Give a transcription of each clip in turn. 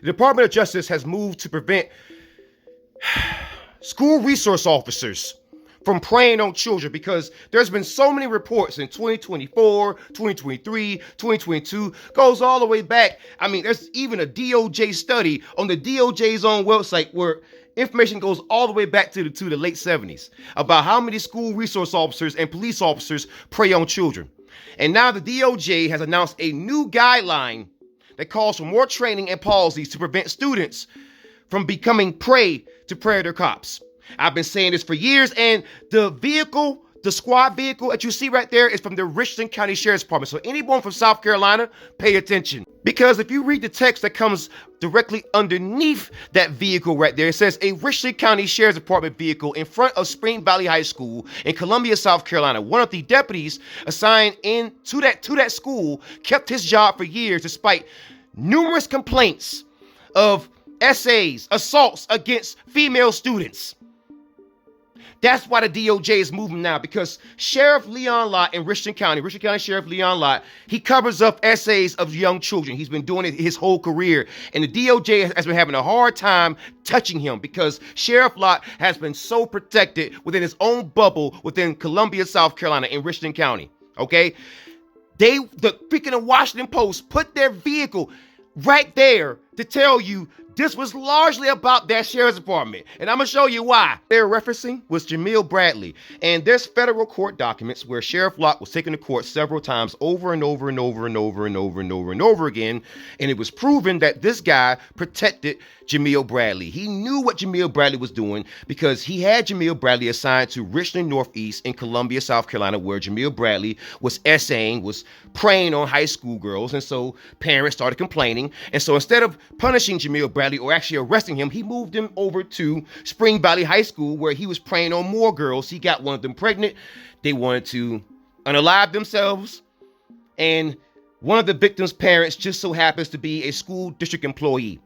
The Department of Justice has moved to prevent school resource officers from preying on children because there's been so many reports in 2024, 2023, 2022, goes all the way back. I mean, there's even a DOJ study on the DOJ's own website where information goes all the way back to the late 70s about how many school resource officers and police officers prey on children. And now the DOJ has announced a new guideline that calls for more training and policies to prevent students from becoming prey to predator cops. I've been saying this for years, and the squad vehicle that you see right there is from the Richland County Sheriff's Department. So anyone from South Carolina, pay attention. Because if you read the text that comes directly underneath that vehicle right there, it says a Richland County Sheriff's Department vehicle in front of Spring Valley High School in Columbia, South Carolina. One of the deputies assigned to that school kept his job for years despite numerous complaints of essays, assaults against female students. That's why the DOJ is moving now, because Sheriff Leon Lott in Richland County Sheriff Leon Lott, he covers up essays of young children. He's been doing it his whole career. And the DOJ has been having a hard time touching him because Sheriff Lott has been so protected within his own bubble within Columbia, South Carolina in Richland County. Okay? The freaking Washington Post put their vehicle right there to tell you this was largely about that sheriff's department. And I'm going to show you why. They're referencing was Jamil Bradley. And there's federal court documents where Sheriff Lott was taken to court several times over and over and over and over and over and over and over again. And it was proven that this guy protected Jamil Bradley. He knew what Jamil Bradley was doing because he had Jamil Bradley assigned to Richland Northeast in Columbia, South Carolina, where Jamil Bradley was essaying, was preying on high school girls. And so parents started complaining. And so instead of punishing Jamil Bradley or actually arresting him, he moved him over to Spring Valley High School where he was preying on more girls. He got one of them pregnant. They wanted to unalive themselves. And one of the victims' parents just so happens to be a school district employee.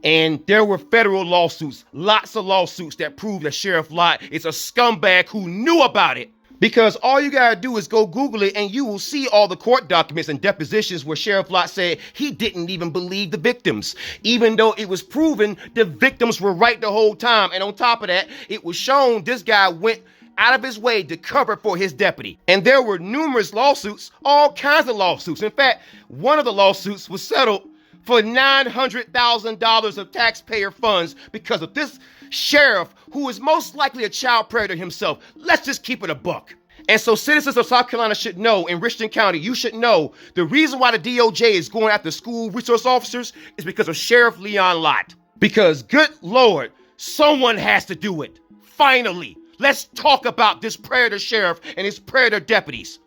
And there were federal lawsuits, lots of lawsuits that prove that Sheriff Lott is a scumbag who knew about it. Because all you gotta do is go Google it and you will see all the court documents and depositions where Sheriff Lott said he didn't even believe the victims, even though it was proven the victims were right the whole time. And on top of that, it was shown this guy went out of his way to cover for his deputy. And there were numerous lawsuits, all kinds of lawsuits. In fact, one of the lawsuits was settled for $900,000 of taxpayer funds because of this sheriff who is most likely a child predator himself. Let's just keep it a buck. And so citizens of South Carolina should know, in Richland County, you should know the reason why the DOJ is going after school resource officers is because of Sheriff Leon Lott. Because good Lord, someone has to do it. Finally, let's talk about this predator sheriff and his predator deputies.